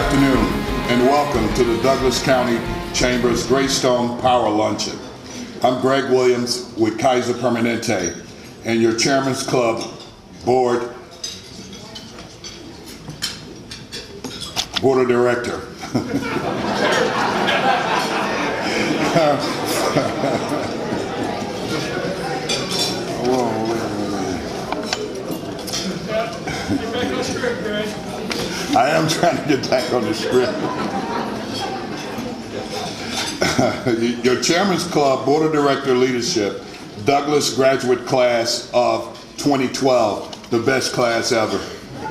afternoon, and welcome to the Douglas County Chamber's Greystone Power Luncheon. I'm Greg Williams with Kaiser Permanente and your Chairman's Club Board of Director. I am trying to get back on the script. Your Chairman's Club Board of Director Leadership, Douglas graduate class of 2012, the best class ever.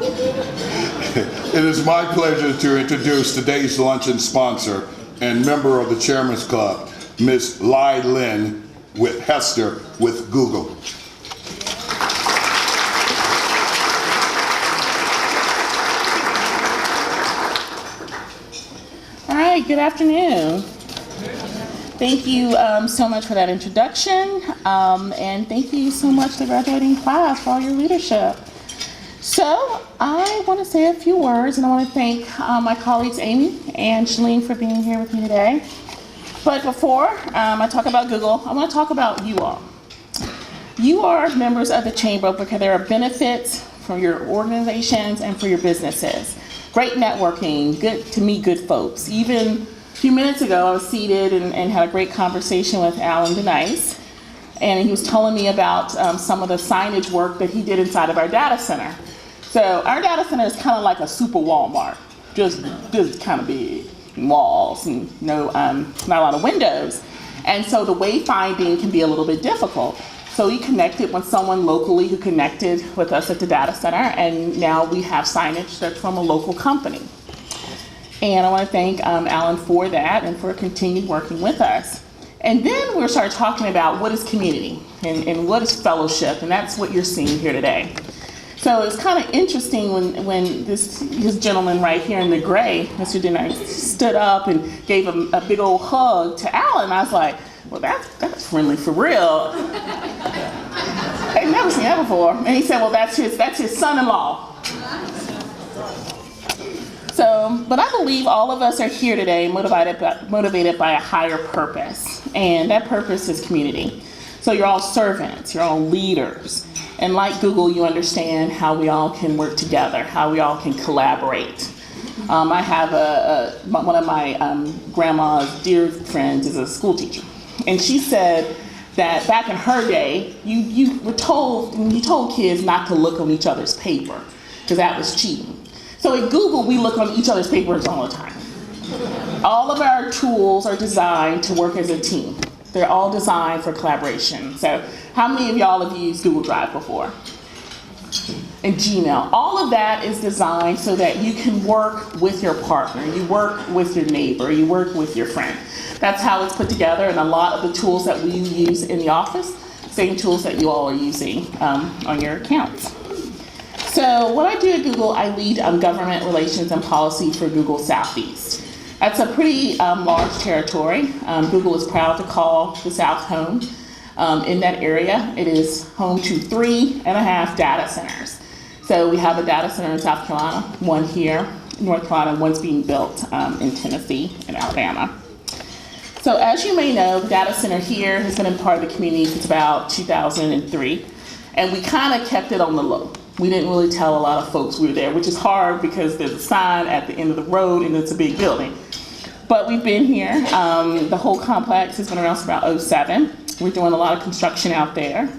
It is my pleasure to introduce today's luncheon sponsor and member of the Chairman's Club, Ms. Lai Lin with Hester with Google. All right, good afternoon. Thank you so much for that introduction, and thank you so much to the graduating class for all your leadership. So I want to say a few words, and I want to thank my colleagues Amy and Shalene for being here with me today. But before I talk about Google, I want to talk about you all. You are members of the Chamber because there are benefits for your organizations and for your businesses. Great networking, good to meet good folks. Even a few minutes ago, I was seated and had a great conversation with Alan Denice, and he was telling me about some of the signage work that he did inside of our data center. So our data center is kind of like a super Walmart, just kind of big walls and not a lot of windows. And so the wayfinding can be a little bit difficult. So we connected with someone locally who connected with us at the data center, and now we have signage that's from a local company. And I want to thank Alan for that and for continuing working with us. And then we started talking about what is community and what is fellowship, and that's what you're seeing here today. So it's kind of interesting when this gentleman right here in the gray, Mr. Denice, stood up and gave a big old hug to Alan. I was like, well, that's friendly for real. I've never seen that before. And he said, well, that's his son-in-law. So, but I believe all of us are here today motivated by a higher purpose, and that purpose is community. So you're all servants, you're all leaders, and like Google, you understand how we all can work together, how we all can collaborate. I have one of my grandma's dear friends is a school teacher, and she said that back in her day, you told kids not to look on each other's paper because that was cheating. So at Google, we look on each other's papers all the time. All of our tools are designed to work as a team. They're all designed for collaboration. So how many of y'all have used Google Drive before? And Gmail. All of that is designed so that you can work with your partner, you work with your neighbor, you work with your friend. That's how it's put together, and a lot of the tools that we use in the office, same tools that you all are using on your accounts. So what I do at Google, I lead government relations and policy for Google Southeast. That's a pretty large territory. Google is proud to call the South home. In that area, it is home to 3.5 data centers. So we have a data center in South Carolina, one here in North Carolina, and one's being built in Tennessee and Alabama. So as you may know, the data center here has been a part of the community since about 2003, and we kind of kept it on the low. We didn't really tell a lot of folks we were there, which is hard because there's a sign at the end of the road and it's a big building. But we've been here. The whole complex has been around since about 2007. We're doing a lot of construction out there.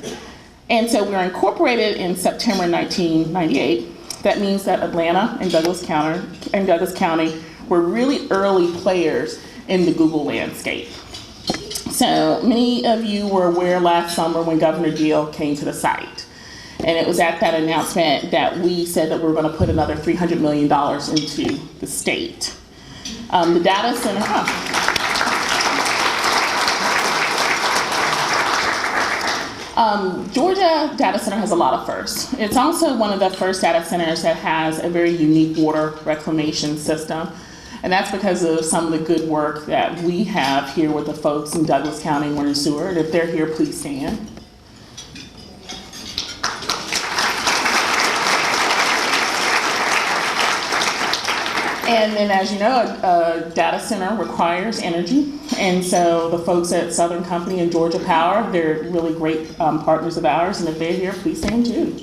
And so we were incorporated in September 1998. That means that Atlanta and Douglas County were really early players in the Google landscape. So many of you were aware last summer when Governor Deal came to the site. And it was at that announcement that we said that we were going to put another $300 million into the state. The data center, Georgia Data Center has a lot of firsts. It's also one of the first data centers that has a very unique water reclamation system. And that's because of some of the good work that we have here with the folks in Douglas County Water and Sewer. And if they're here, please stand. And then, as you know, a data center requires energy. And so the folks at Southern Company and Georgia Power, they're really great partners of ours. And if they're here, please say them too.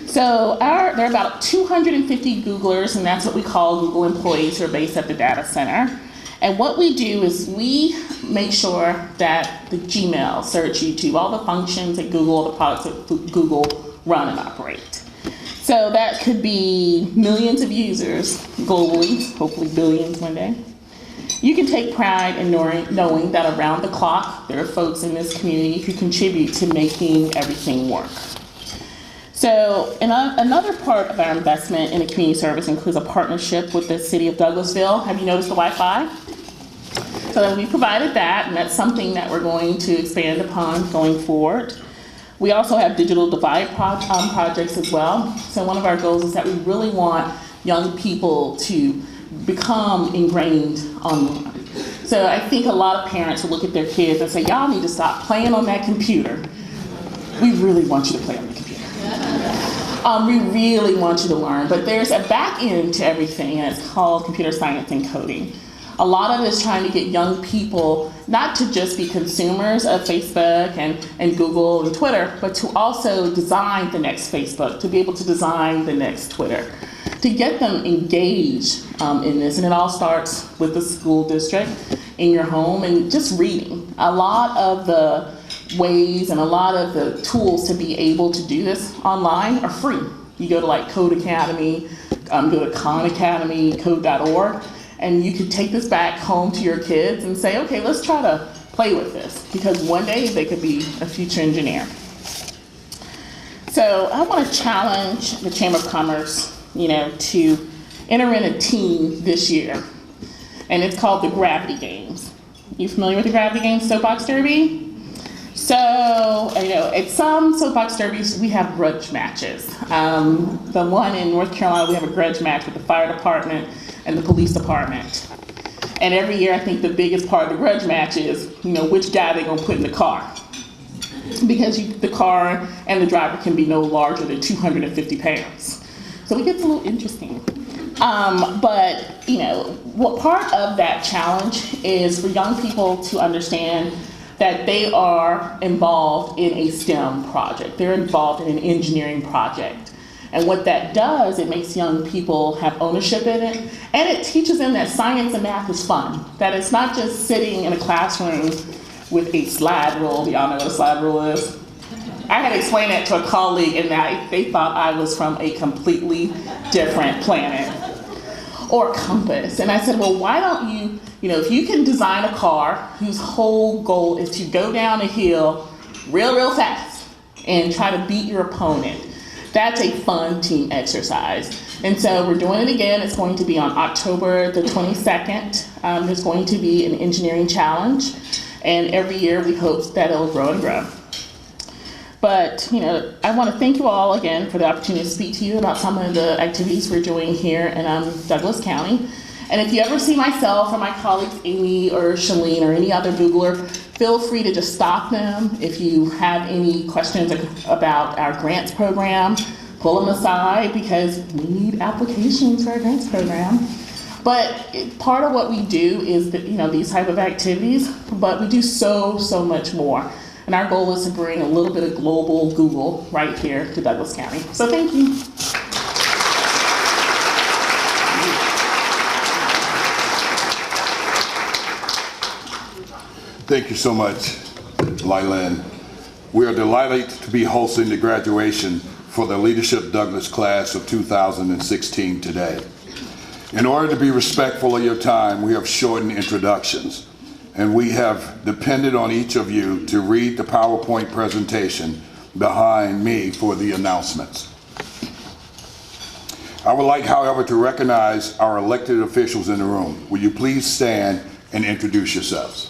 So there are about 250 Googlers, and that's what we call Google employees who are based at the data center. And what we do is we make sure that the Gmail, search, YouTube, all the functions at Google, all the products that Google run and operate. So that could be millions of users globally, hopefully billions one day. You can take pride in knowing that around the clock, there are folks in this community who contribute to making everything work. So another part of our investment in a community service includes a partnership with the city of Douglasville. Have you noticed the Wi-Fi? So we provided that, and that's something that we're going to expand upon going forward. We also have digital divide projects as well. So one of our goals is that we really want young people to become ingrained online. So I think a lot of parents will look at their kids and say, y'all need to stop playing on that computer. We really want you to play on the computer. We really want you to learn, but there's a back end to everything, and it's called computer science and coding. A lot of it is trying to get young people not to just be consumers of Facebook and Google and Twitter, but to also design the next Facebook, to be able to design the next Twitter, to get them engaged in this. And it all starts with the school district in your home and just reading. A lot of the ways and a lot of the tools to be able to do this online are free. You go to like Code Academy, go to Khan Academy, code.org, and you can take this back home to your kids and say, okay, let's try to play with this, because one day they could be a future engineer. So I want to challenge the Chamber of Commerce, to enter in a team this year, and it's called the Gravity Games. You familiar with the Gravity Games Soapbox Derby? So, at some soapbox derbies, we have grudge matches. The one in North Carolina, we have a grudge match with the fire department and the police department. And every year, I think the biggest part of the grudge match is, which guy they're gonna put in the car. Because the car and the driver can be no larger than 250 pounds. So it gets a little interesting. But, what part of that challenge is for young people to understand that they are involved in a STEM project. They're involved in an engineering project. And what that does, it makes young people have ownership in it, and it teaches them that science and math is fun. That it's not just sitting in a classroom with a slide rule. Do y'all know what a slide rule is? I had to explain that to a colleague, and they thought I was from a completely different planet. Or a compass. And I said, well, why don't you, if you can design a car whose whole goal is to go down a hill real fast and try to beat your opponent, that's a fun team exercise. And so we're doing it again. It's going to be on October the 22nd. There's going to be an engineering challenge. And every year we hope that it'll grow and grow. But, I want to thank you all again for the opportunity to speak to you about some of the activities we're doing here in Douglas County. And if you ever see myself or my colleagues Amy or Shalene or any other Googler, feel free to just stop them. If you have any questions about our grants program, pull them aside, because we need applications for our grants program. But part of what we do is that, these type of activities, but we do so much more. And our goal is to bring a little bit of global Google right here to Douglas County. So thank you. Thank you so much, Lylan. We are delighted to be hosting the graduation for the Leadership Douglas class of 2016 today. In order to be respectful of your time, we have shortened introductions, and we have depended on each of you to read the PowerPoint presentation behind me for the announcements. I would like, however, to recognize our elected officials in the room. Will you please stand and introduce yourselves?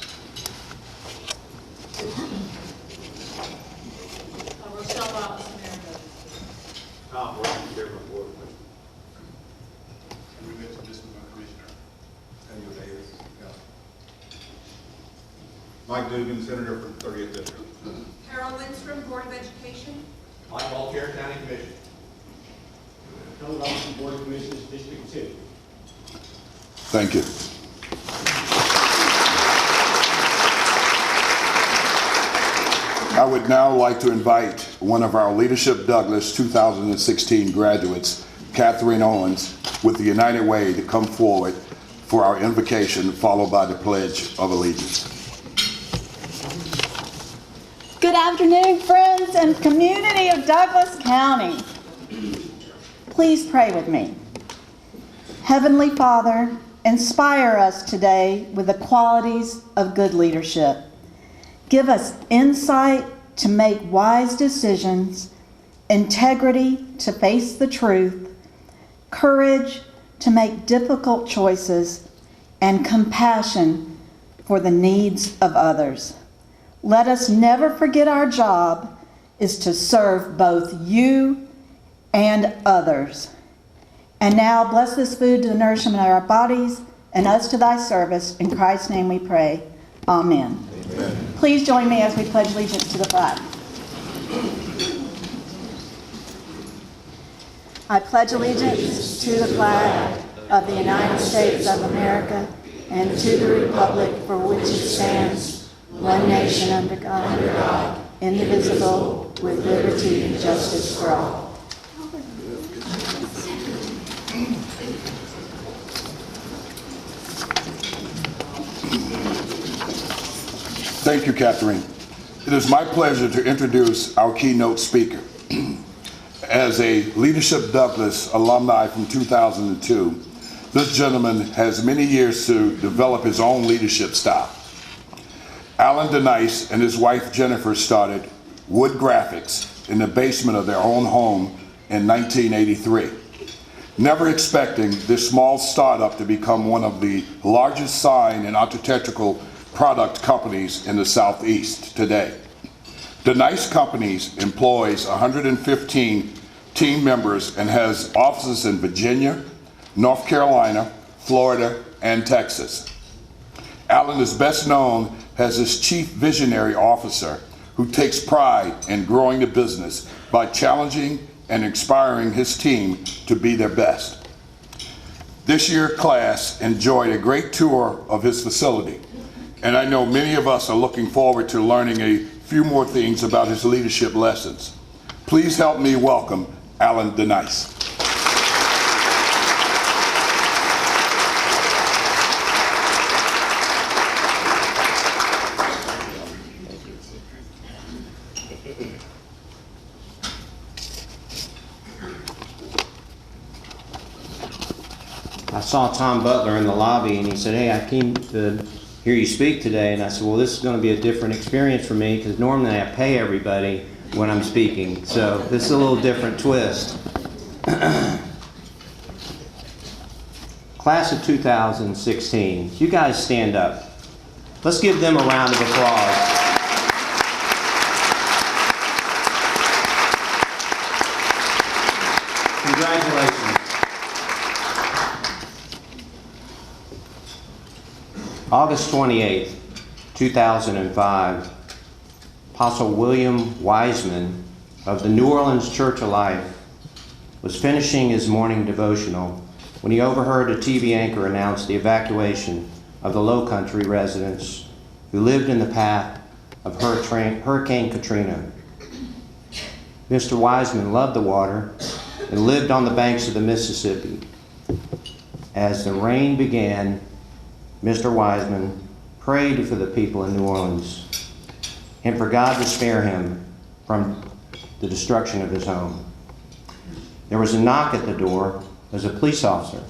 Mike Dugan, Senator from 30th District. Carol Lindstrom, Board of Education. like all Tarrant County Commission. Douglasville Board of Commissioners, District 2. Thank you. I would now like to invite one of our Leadership Douglas 2016 graduates, Catherine Owens, with the United Way to come forward for our invocation, followed by the Pledge of Allegiance. Good afternoon, friends and community of Douglas County. Please pray with me. Heavenly Father, inspire us today with the qualities of good leadership. Give us insight to make wise decisions, integrity to face the truth, courage to make difficult choices, and compassion for the needs of others. Let us never forget our job is to serve both you and others. And now bless this food to the nourishment of our bodies and us to thy service. In Christ's name we pray. Amen. Amen. Please join me as we pledge allegiance to the flag. I pledge allegiance to the flag of the United States of America and to the republic for which it stands, one nation under God, indivisible, with liberty and justice for all. Thank you, Catherine. It is my pleasure to introduce our keynote speaker. As a Leadership Douglas alumni from 2002, this gentleman has many years to develop his own leadership style. Alan DeNice and his wife Jennifer started Wood Graphics in the basement of their own home in 1983, never expecting this small startup to become one of the largest sign and architectural product companies in the Southeast today. DeNice Companies employs 115 team members and has offices in Virginia, North Carolina, Florida, and Texas. Alan is best known as his chief visionary officer who takes pride in growing the business by challenging and inspiring his team to be their best. This year's class enjoyed a great tour of his facility, and I know many of us are looking forward to learning a few more things about his leadership lessons. Please help me welcome Alan DeNice. I saw Tom Butler in the lobby and he said, "Hey, I came to hear you speak today." And I said, "Well, this is going to be a different experience for me because normally I pay everybody when I'm speaking. So this is a little different twist." Class of 2016, you guys stand up. Let's give them a round of applause. Congratulations. August 28th, 2005, Apostle William Wiseman of the New Orleans Church of Life was finishing his morning devotional when he overheard a TV anchor announce the evacuation of the Low Country residents who lived in the path of Hurricane Katrina. Mr. Wiseman loved the water and lived on the banks of the Mississippi. As the rain began, Mr. Wiseman prayed for the people in New Orleans and for God to spare him from the destruction of his home. There was a knock at the door as a police officer.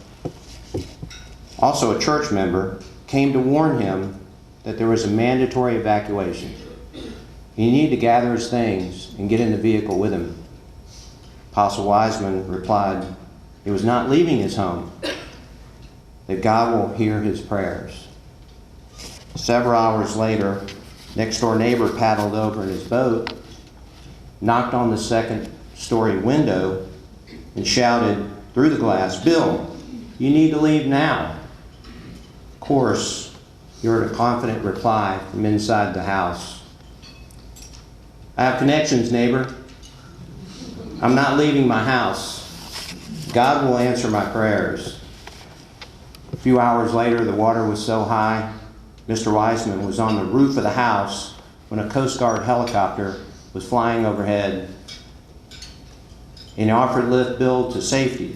Also, a church member came to warn him that there was a mandatory evacuation. He needed to gather his things and get in the vehicle with him. Apostle Wiseman replied he was not leaving his home, that God will hear his prayers. Several hours later, next-door neighbor paddled over in his boat, knocked on the second-story window, and shouted through the glass, "Bill, you need to leave now." Of course, you heard a confident reply from inside the house. "I have connections, neighbor. I'm not leaving my house. God will answer my prayers. A few hours later, the water was so high, Mr. Wiseman was on the roof of the house when a Coast Guard helicopter was flying overhead and offered lift Bill to safety.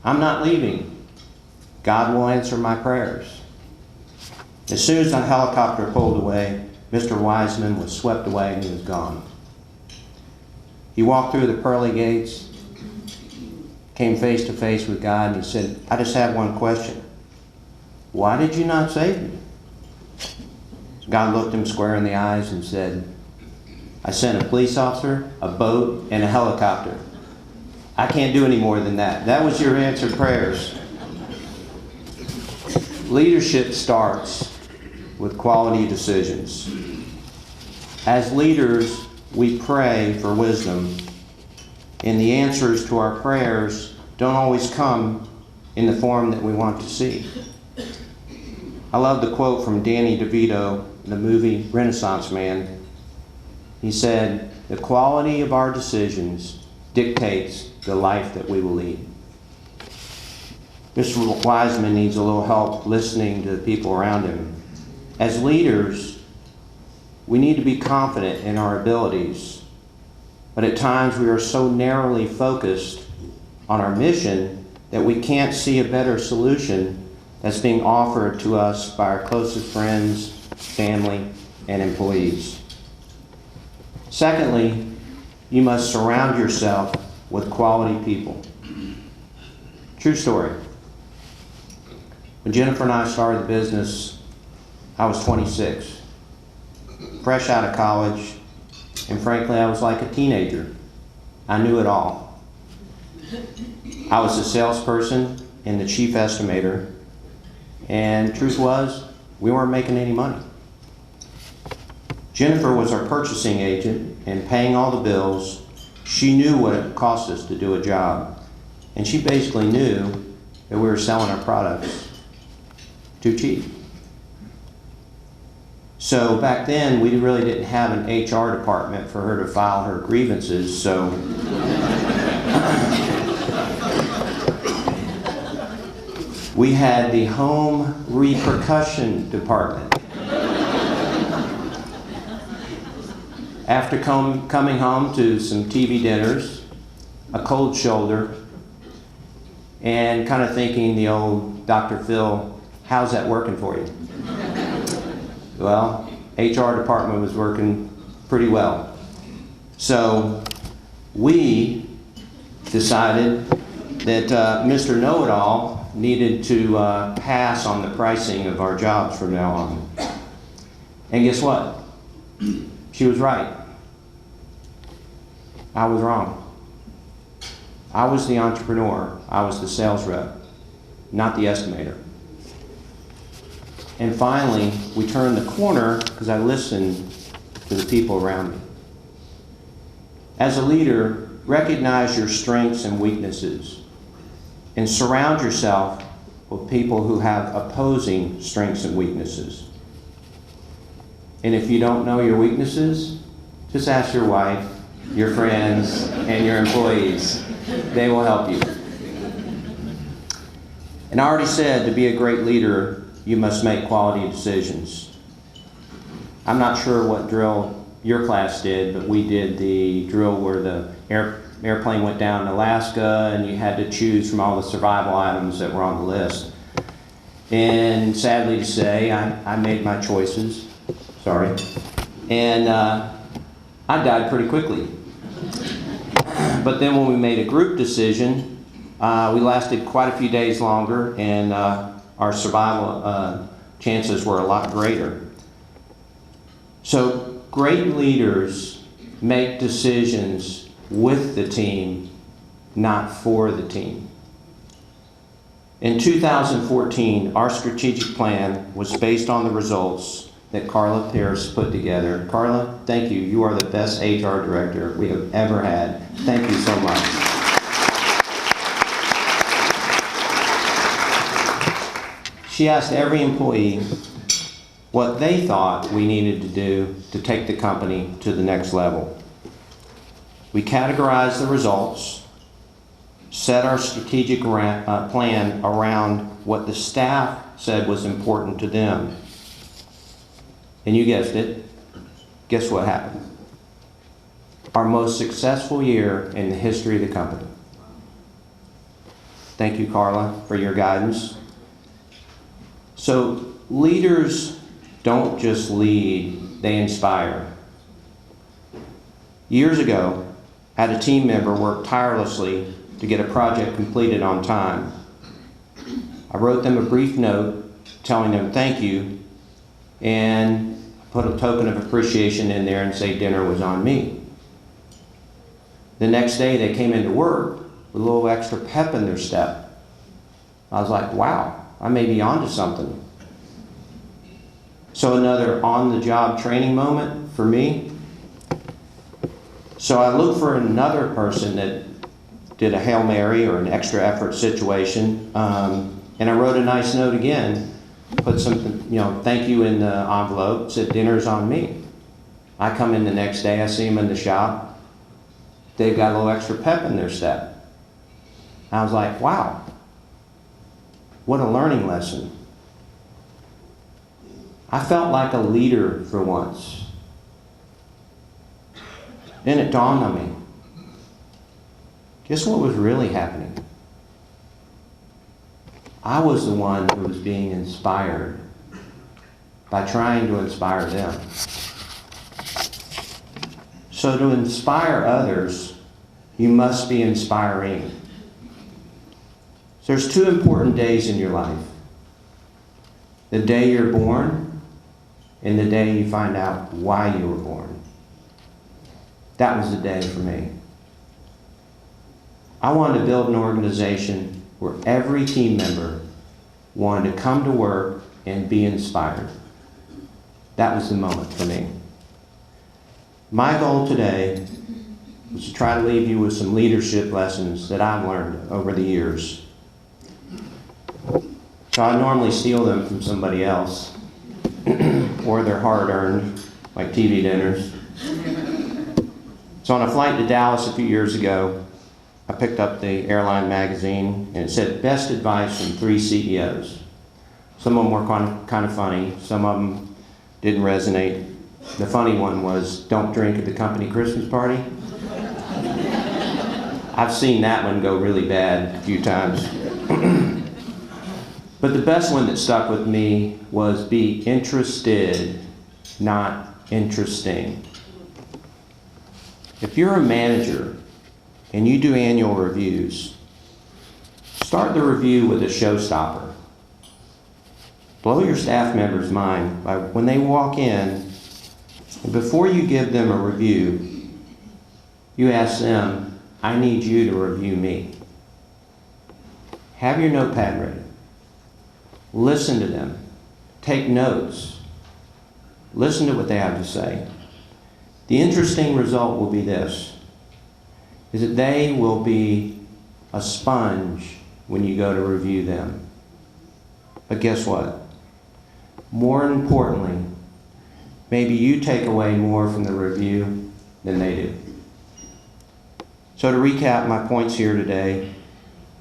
I'm not leaving. God will answer my prayers. As soon as the helicopter pulled away, Mr. Wiseman was swept away and he was gone. He walked through the pearly gates, came face to face with God, and he said, I just have one question. Why did you not save me? God looked him square in the eyes and said, I sent a police officer, a boat, and a helicopter. I can't do any more than that. That was your answered prayers. Leadership starts with quality decisions. As leaders, we pray for wisdom, and the answers to our prayers don't always come in the form that we want to see. I love the quote from Danny DeVito in the movie Renaissance Man. He said, the quality of our decisions dictates the life that we will lead. Mr. Wiseman needs a little help listening to the people around him. As leaders, we need to be confident in our abilities, but at times we are so narrowly focused on our mission that we can't see a better solution that's being offered to us by our closest friends, family, and employees. Secondly, you must surround yourself with quality people. True story. When Jennifer and I started the business, I was 26, fresh out of college, and frankly, I was like a teenager. I knew it all. I was a salesperson and the chief estimator, and truth was, we weren't making any money. Jennifer was our purchasing agent and paying all the bills. She knew what it cost us to do a job, and she basically knew that we were selling our products too cheap. So back then, we really didn't have an HR department for her to file her grievances, so we had the home repercussion department. After coming home to some TV dinners, a cold shoulder, and kind of thinking the old Dr. Phil, how's that working for you? Well, HR department was working pretty well. So we decided that Mr. Know-It-All needed to pass on the pricing of our jobs from now on. And guess what? She was right. I was wrong. I was the entrepreneur. I was the sales rep, not the estimator. And finally, we turned the corner because I listened to the people around me. As a leader, recognize your strengths and weaknesses and surround yourself with people who have opposing strengths and weaknesses. And if you don't know your weaknesses, just ask your wife, your friends, and your employees. They will help you. And I already said, to be a great leader, you must make quality decisions. I'm not sure what drill your class did, but we did the drill where the airplane went down in Alaska and you had to choose from all the survival items that were on the list. And sadly to say, I made my choices. Sorry. And I died pretty quickly. But then when we made a group decision, we lasted quite a few days longer, and our survival chances were a lot greater. So great leaders make decisions with the team, not for the team. In 2014, our strategic plan was based on the results that Carla Pierce put together. Carla, thank you. You are the best HR director we have ever had. Thank you so much. She asked every employee what they thought we needed to do to take the company to the next level. We categorized the results, set our strategic plan around what the staff said was important to them. And you guessed it, guess what happened? Our most successful year in the history of the company. Thank you, Carla, for your guidance. So leaders don't just lead, they inspire. Years ago, I had a team member work tirelessly to get a project completed on time. I wrote them a brief note telling them thank you and put a token of appreciation in there and say dinner was on me. The next day they came into work with a little extra pep in their step. I was like, wow, I may be onto something. So another on-the-job training moment for me. So I looked for another person that did a Hail Mary or an extra effort situation, and I wrote a nice note again, put something, thank you in the envelope, said dinner's on me. I come in the next day, I see them in the shop, they've got a little extra pep in their step. I was like, wow, what a learning lesson. I felt like a leader for once. Then it dawned on me. Guess what was really happening? I was the one who was being inspired by trying to inspire them. So to inspire others, you must be inspiring. There's two important days in your life. The day you're born and the day you find out why you were born. That was the day for me. I wanted to build an organization where every team member wanted to come to work and be inspired. That was the moment for me. My goal today was to try to leave you with some leadership lessons that I've learned over the years. So I normally steal them from somebody else, or they're hard-earned, like TV dinners. So on a flight to Dallas a few years ago, I picked up the airline magazine, and it said, best advice from 3 CEOs. Some of them were kind of funny. Some of them didn't resonate. The funny one was, don't drink at the company Christmas party. I've seen that one go really bad a few times. But the best one that stuck with me was be interested, not interesting. If you're a manager and you do annual reviews, start the review with a showstopper. Blow your staff members' mind by when they walk in, and before you give them a review, you ask them, I need you to review me. Have your notepad ready. Listen to them. Take notes. Listen to what they have to say. The interesting result will be this, is that they will be a sponge when you go to review them. But guess what? More importantly, maybe you take away more from the review than they do. So to recap my points here today,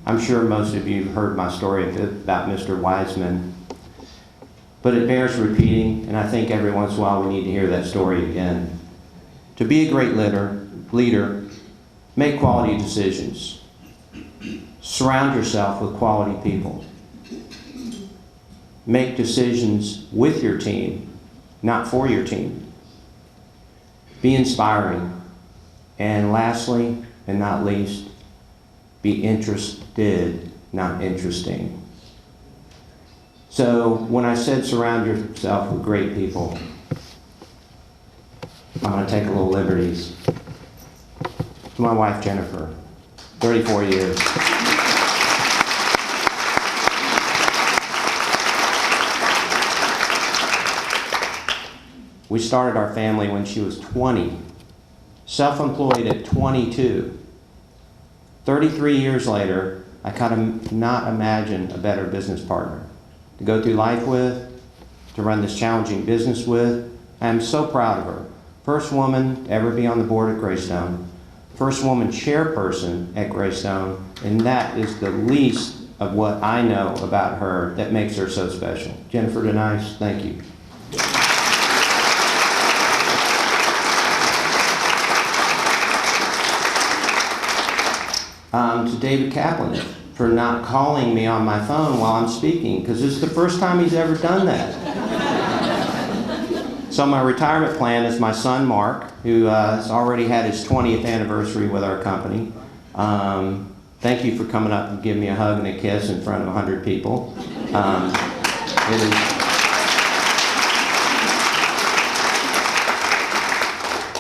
I'm sure most of you have heard my story about Mr. Wiseman, but it bears repeating, and I think every once in a while we need to hear that story again. To be a great leader, make quality decisions. Surround yourself with quality people. Make decisions with your team, not for your team. Be inspiring. And lastly, and not least, be interested, not interesting. So when I said surround yourself with great people, I'm going to take a little liberties. To my wife, Jennifer, 34 years. We started our family when she was 20, self-employed at 22. 33 years later, I kind of not imagine a better business partner to go through life with, to run this challenging business with. I am so proud of her. First woman to ever be on the board at Greystone. first woman chairperson at Greystone, and that is the least of what I know about her that makes her so special. Jennifer DeNice, thank you. To David Kaplan for not calling me on my phone while I'm speaking, because this is the first time he's ever done that. So my retirement plan is my son Mark, who has already had his 20th anniversary with our company. Thank you for coming up and giving me a hug and a kiss in front of 100 people. It is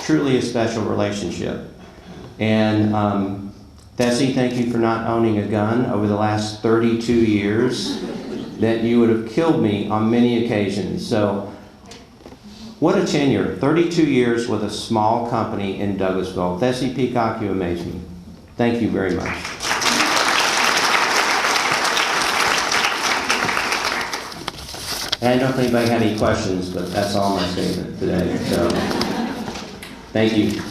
truly a special relationship. And Tessie, thank you for not owning a gun over the last 32 years that you would have killed me on many occasions. So what a tenure, 32 years with a small company in Douglasville. Tessie Peacock, you amaze me. Thank you very much. And I don't know if anybody had any questions, but that's all my statement today. So, thank you.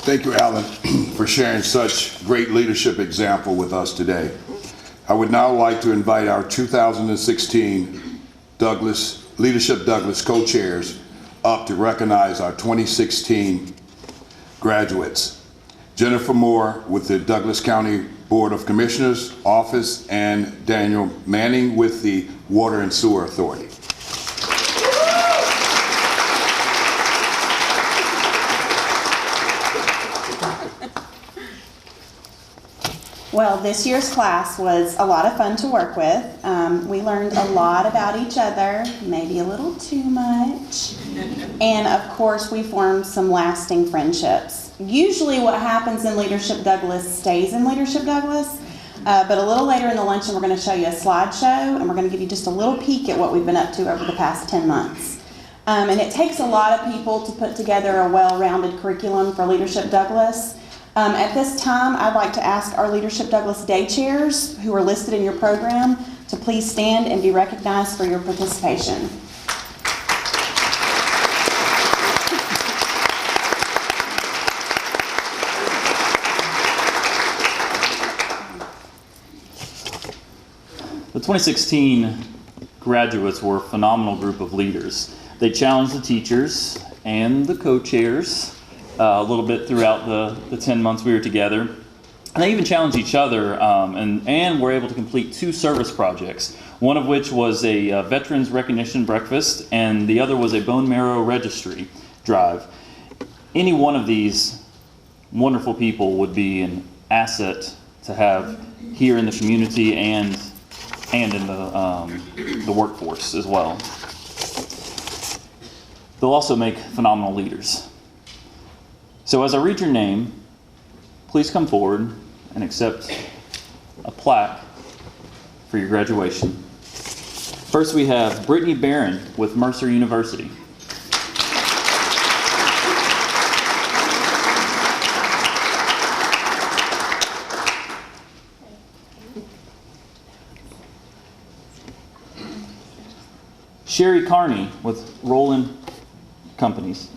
Thank you, Alan, for sharing such great leadership example with us today. I would now like to invite our 2016 Leadership Douglas co-chairs up to recognize our 2016 graduates. Jennifer Moore with the Douglas County Board of Commissioners Office and Daniel Manning with the Water and Sewer Authority. Well, this year's class was a lot of fun to work with. We learned a lot about each other, maybe a little too much. And of course, we formed some lasting friendships. Usually what happens in Leadership Douglas stays in Leadership Douglas, but a little later in the luncheon, we're going to show you a slideshow, and we're going to give you just a little peek at what we've been up to over the past 10 months. And it takes a lot of people to put together a well-rounded curriculum for Leadership Douglas. At this time, I'd like to ask our Leadership Douglas Day Chairs, who are listed in your program, to please stand and be recognized for your participation. The 2016 graduates were a phenomenal group of leaders. They challenged the teachers and the co-chairs a little bit throughout the 10 months we were together. And they even challenged each other and were able to complete 2 service projects, one of which was a Veterans Recognition Breakfast and the other was a Bone Marrow Registry drive. Any one of these wonderful people would be an asset to have here in the community and in the workforce as well. They'll also make phenomenal leaders. So as I read your name, please come forward and accept a plaque for your graduation. First we have Brittany Barron with Mercer University. Sherry Carney with Roland Companies.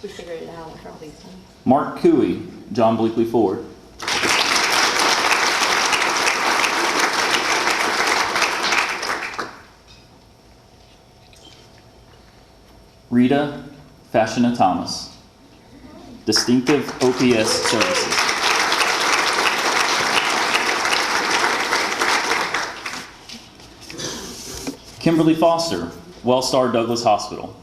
We figured it out for all these things. Mark Cooey, John Bleakley Ford. Rita Fashina Thomas, Distinctive OPS Services. Kimberly Foster, Wellstar Douglas Hospital.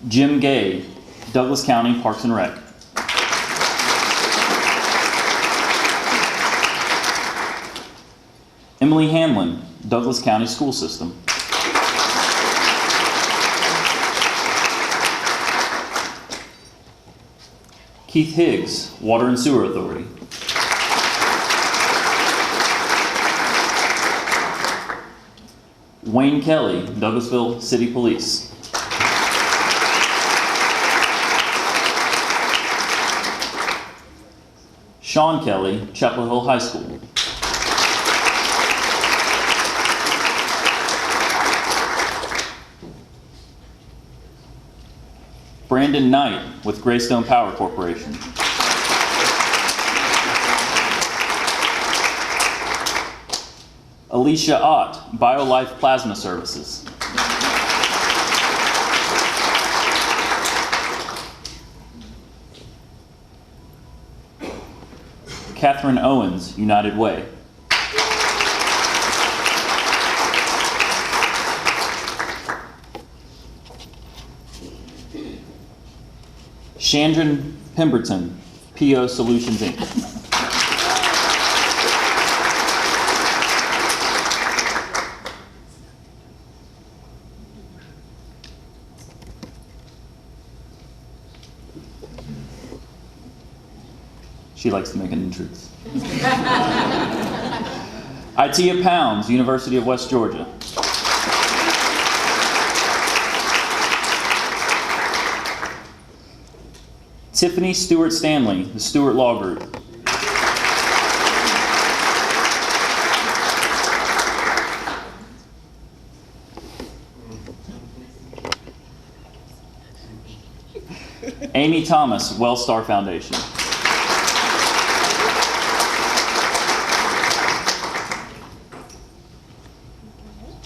Jim Gay, Douglas County Parks and Rec. Emily Hanlon, Douglas County School System. Keith Higgs, Water and Sewer Authority. Wayne Kelly, Douglasville City Police. Sean Kelly, Chapel Hill High School. Brandon Knight with Greystone Power Corporation. Alicia Ott, BioLife Plasma Services. Catherine Owens, United Way. Chandran Pemberton, PO Solutions Inc. She likes to make an entrance. Itea Pounds, University of West Georgia. Tiffany Stewart Stanley, the Stewart Law Group. Amy Thomas, Wellstar Foundation.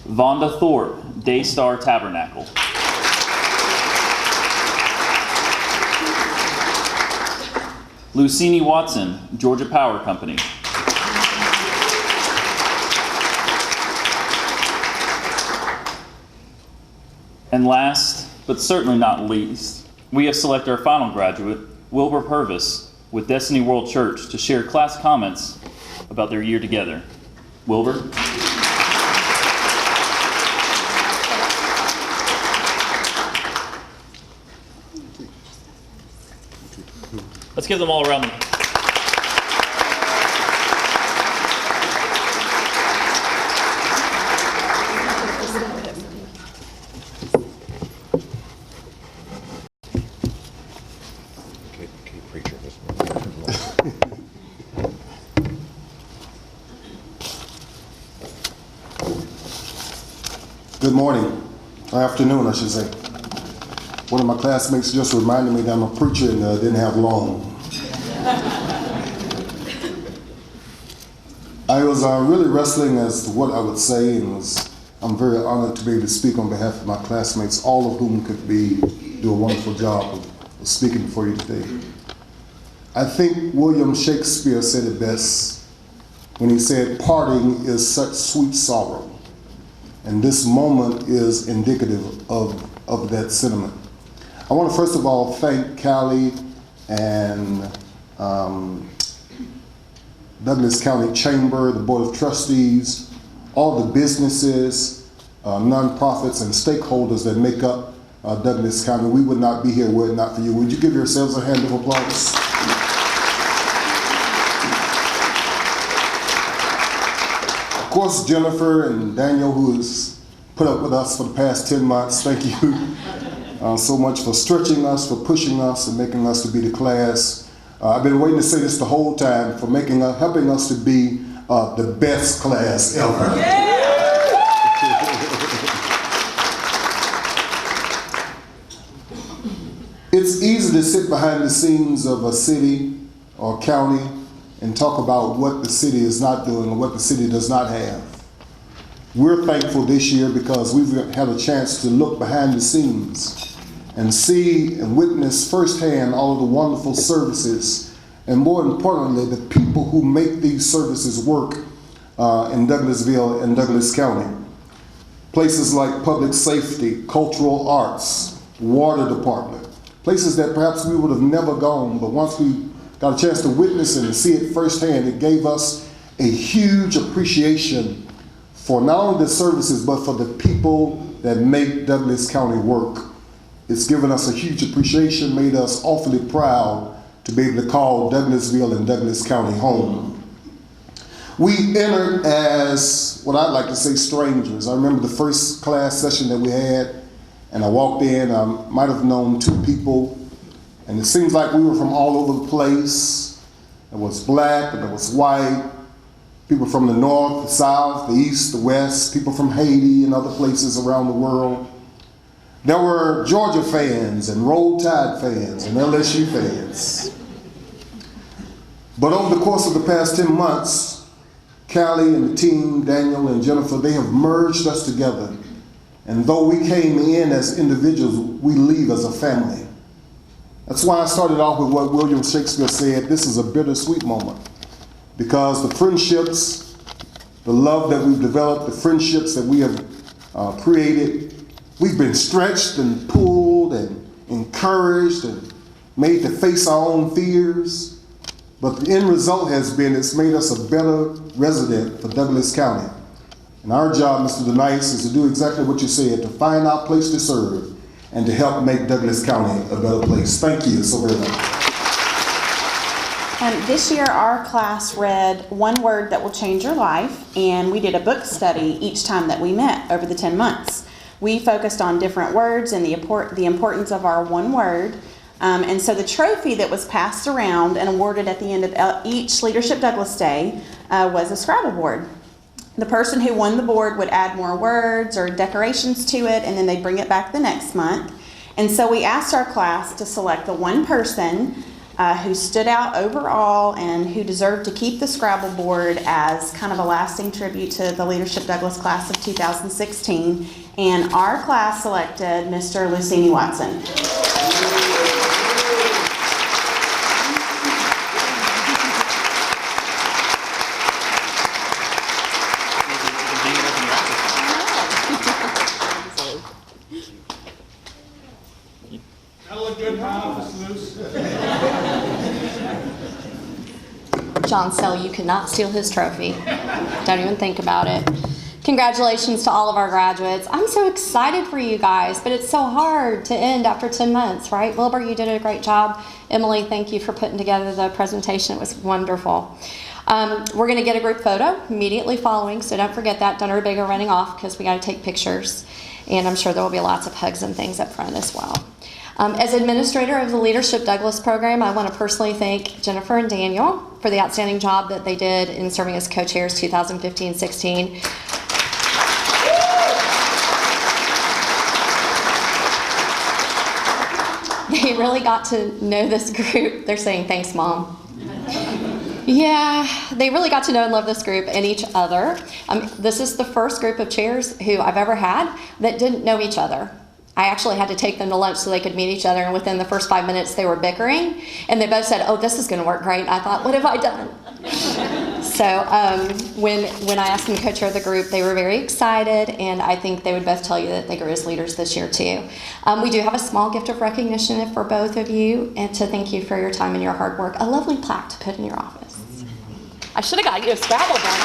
Vonda Thorpe, Daystar Tabernacle. Lucini Watson, Georgia Power Company. And last, but certainly not least, we have selected our final graduate, Wilbur Purvis, with Destiny World Church, to share class comments about their year together. Wilbur? Let's give them all a round. Good morning, or afternoon, I should say. One of my classmates just reminded me that I'm a preacher and didn't have long. I was really wrestling as to what I would say, and I'm very honored to be able to speak on behalf of my classmates, all of whom could do a wonderful job of speaking for you today. I think William Shakespeare said it best when he said, "Parting is such sweet sorrow." And this moment is indicative of that sentiment. I want to first of all thank Callie and Douglas County Chamber, the Board of Trustees, all the businesses, nonprofits, and stakeholders that make up Douglas County. We would not be here were it not for you. Would you give yourselves a hand of applause? Of course, Jennifer and Daniel, who has put up with us for the past 10 months, thank you so much for stretching us, for pushing us, and making us to be the class. I've been waiting to say this the whole time, for helping us to be the best class ever. It's easy to sit behind the scenes of a city or county and talk about what the city is not doing or what the city does not have. We're thankful this year because we've had a chance to look behind the scenes and see and witness firsthand all of the wonderful services, and more importantly, the people who make these services work in Douglasville and Douglas County. Places like public safety, cultural arts, water department, places that perhaps we would have never gone, but once we got a chance to witness it and see it firsthand, it gave us a huge appreciation for not only the services, but for the people that make Douglas County work. It's given us a huge appreciation, made us awfully proud to be able to call Douglasville and Douglas County home. We entered as what I'd like to say strangers. I remember the first class session that we had, and I walked in, I might have known 2 people, and it seems like we were from all over the place. There was black and there was white, people from the north, the south, the east, the west, people from Haiti and other places around the world. There were Georgia fans and Roll Tide fans and LSU fans. But over the course of the past 10 months, Callie and the team, Daniel and Jennifer, they have merged us together. And though we came in as individuals, we leave as a family. That's why I started off with what William Shakespeare said, this is a bittersweet moment. Because the friendships, the love that we've developed, the friendships that we have created, we've been stretched and pulled and encouraged and made to face our own fears. But the end result has been it's made us a better resident for Douglas County. And our job, Mr. DeNice, is to do exactly what you said, to find our place to serve and to help make Douglas County a better place. Thank you so very much. This year, our class read One Word That Will Change Your Life, and we did a book study each time that we met over the 10 months. We focused on different words and the importance of our one word. And so the trophy that was passed around and awarded at the end of each Leadership Douglas Day was a Scrabble board. The person who won the board would add more words or decorations to it, and then they'd bring it back the next month. And so we asked our class to select the one person who stood out overall and who deserved to keep the Scrabble board as kind of a lasting tribute to the Leadership Douglas class of 2016. And our class selected Mr. Lucini Watson. That'll look good in my office, Luce. John Sell, you cannot steal his trophy. Don't even think about it. Congratulations to all of our graduates. I'm so excited for you guys, but it's so hard to end after 10 months, right? Wilbur, you did a great job. Emily, thank you for putting together the presentation. It was wonderful. We're going to get a group photo immediately following, so don't forget that. Don't everybody go running off because we got to take pictures. And I'm sure there will be lots of hugs and things up front as well. As administrator of the Leadership Douglas program, I want to personally thank Jennifer and Daniel for the outstanding job that they did in serving as co-chairs 2015-16. They really got to know this group. They're saying, thanks, Mom. Yeah, they really got to know and love this group and each other. This is the first group of chairs who I've ever had that didn't know each other. I actually had to take them to lunch so they could meet each other, and within the first 5 minutes they were bickering, and they both said, oh, this is going to work great. And I thought, what have I done? So when I asked them to co-chair the group, they were very excited, and I think they would both tell you that they grew as leaders this year too. We do have a small gift of recognition for both of you, and to thank you for your time and your hard work. A lovely plaque to put in your office. I should have got you a Scrabble done.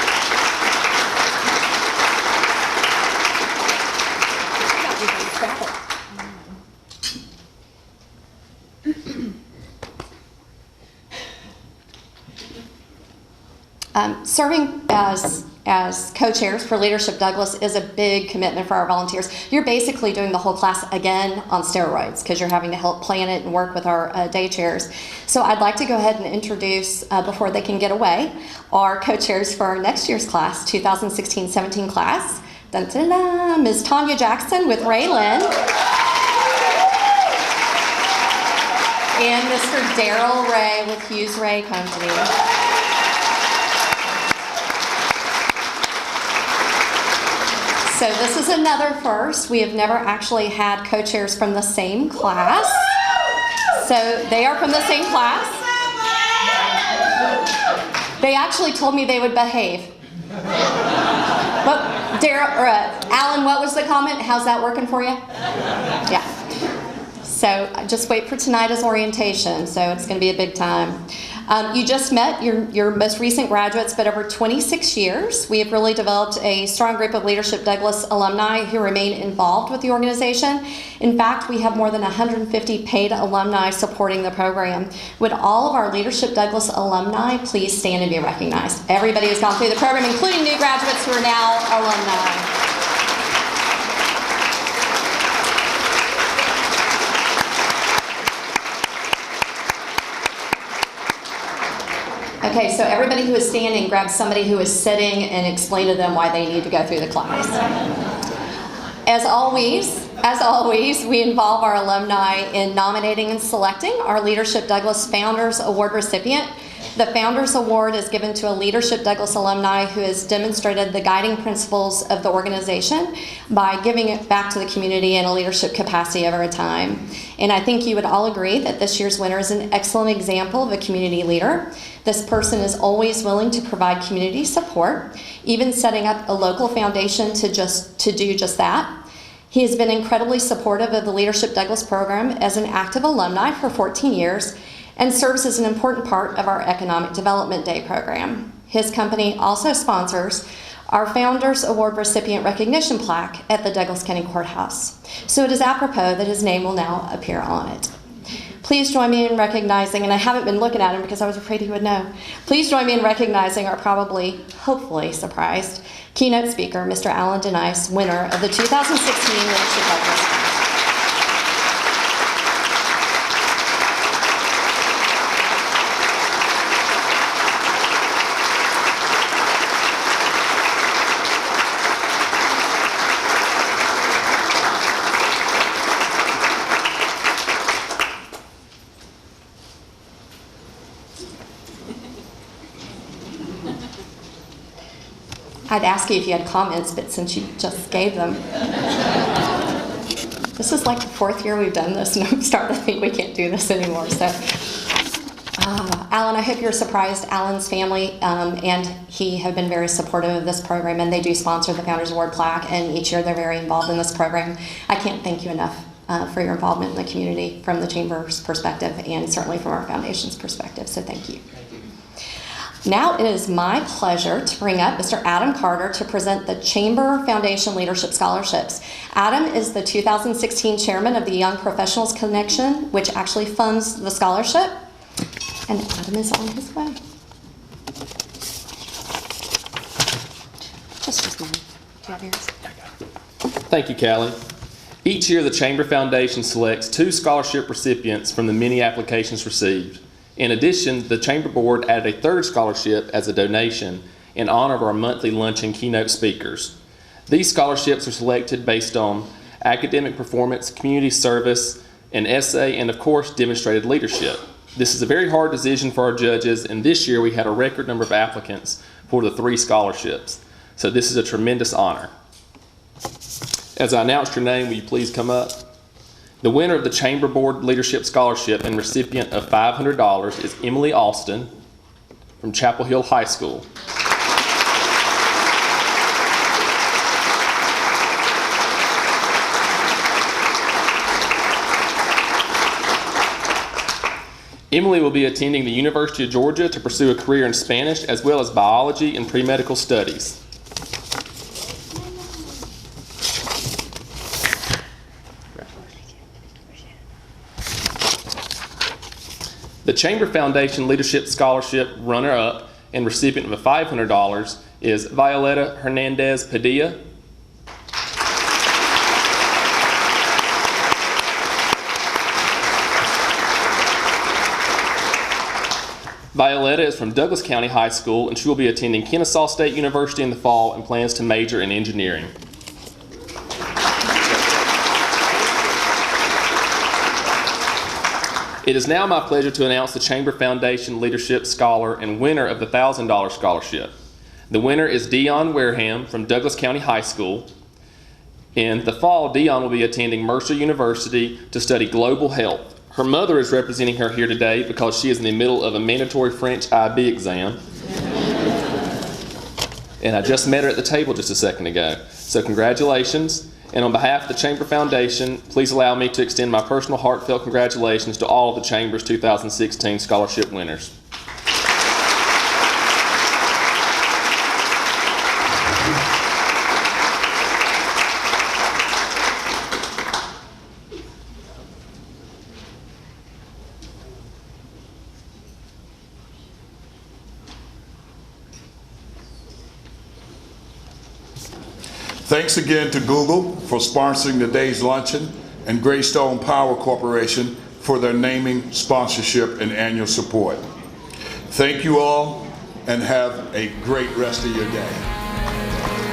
Serving as co-chairs for Leadership Douglas is a big commitment for our volunteers. You're basically doing the whole class again on steroids because you're having to help plan it and work with our day chairs. So I'd like to go ahead and introduce, before they can get away, our co-chairs for our next year's class, 2016-17 class. Dun, dun, dun, Ms. Tanya Jackson with Ray Lynn. And Mr. Daryl Ray with Hughes Ray Company. So this is another first. We have never actually had co-chairs from the same class. So they are from the same class. They actually told me they would behave. But Alan, what was the comment? How's that working for you? Yeah. So just wait for tonight as orientation. So it's going to be a big time. You just met your most recent graduates, but over 26 years, we have really developed a strong group of Leadership Douglas alumni who remain involved with the organization. In fact, we have more than 150 paid alumni supporting the program. Would all of our Leadership Douglas alumni please stand and be recognized? Everybody who's gone through the program, including new graduates who are now alumni. Okay, so everybody who is standing, grab somebody who is sitting and explain to them why they need to go through the class. As always, we involve our alumni in nominating and selecting our Leadership Douglas Founders Award recipient. The Founders Award is given to a Leadership Douglas alumni who has demonstrated the guiding principles of the organization by giving it back to the community in a leadership capacity over time. And I think you would all agree that this year's winner is an excellent example of a community leader. This person is always willing to provide community support, even setting up a local foundation to do just that. He has been incredibly supportive of the Leadership Douglas program as an active alumni for 14 years and serves as an important part of our Economic Development Day program. His company also sponsors our Founders Award recipient recognition plaque at the Douglas County Courthouse. So it is apropos that his name will now appear on it. Please join me in recognizing, and I haven't been looking at him because I was afraid he would know. Please join me in recognizing our hopefully surprised, keynote speaker, Mr. Alan Denice, winner of the 2016 Leadership Douglas. I'd ask you if you had comments, but since you just gave them. This is like the fourth year we've done this, and I'm starting to think we can't do this anymore. So, Alan, I hope you're surprised. Alan's family and he have been very supportive of this program, and they do sponsor the Founders Award plaque, and each year they're very involved in this program. I can't thank you enough for your involvement in the community from the Chamber's perspective and certainly from our foundation's perspective, so thank you. Now it is my pleasure to bring up Mr. Adam Carter to present the Chamber Foundation Leadership Scholarships. Adam is the 2016 chairman of the Young Professionals Connection, which actually funds the scholarship. And Adam is on his way. Just mine. Do you have yours? Thank you, Callie. Each year, the Chamber Foundation selects 2 scholarship recipients from the many applications received. In addition, the Chamber Board added a 3rd scholarship as a donation in honor of our monthly Luncheon keynote speakers. These scholarships are selected based on academic performance, community service, an essay, and of course, demonstrated leadership. This is a very hard decision for our judges, and this year we had a record number of applicants for the 3 scholarships. So this is a tremendous honor. As I announced your name, will you please come up? The winner of the Chamber Board Leadership Scholarship and recipient of $500 is Emily Austin from Chapel Hill High School. Emily will be attending the University of Georgia to pursue a career in Spanish as well as biology and pre-medical studies. The Chamber Foundation Leadership Scholarship runner-up and recipient of $500 is Violeta Hernandez Padilla. Violeta is from Douglas County High School, and she will be attending Kennesaw State University in the fall and plans to major in engineering. It is now my pleasure to announce the Chamber Foundation Leadership Scholar and winner of the $1,000 scholarship. The winner is Dion Wareham from Douglas County High School. In the fall, Dion will be attending Mercer University to study global health. Her mother is representing her here today because she is in the middle of a mandatory French IB exam. And I just met her at the table just a second ago. So congratulations. And on behalf of the Chamber Foundation, please allow me to extend my personal heartfelt congratulations to all of the Chamber's 2016 scholarship winners. Thanks again to Google for sponsoring today's luncheon and Greystone Power Corporation for their naming, sponsorship, and annual support. Thank you all and have a great rest of your day.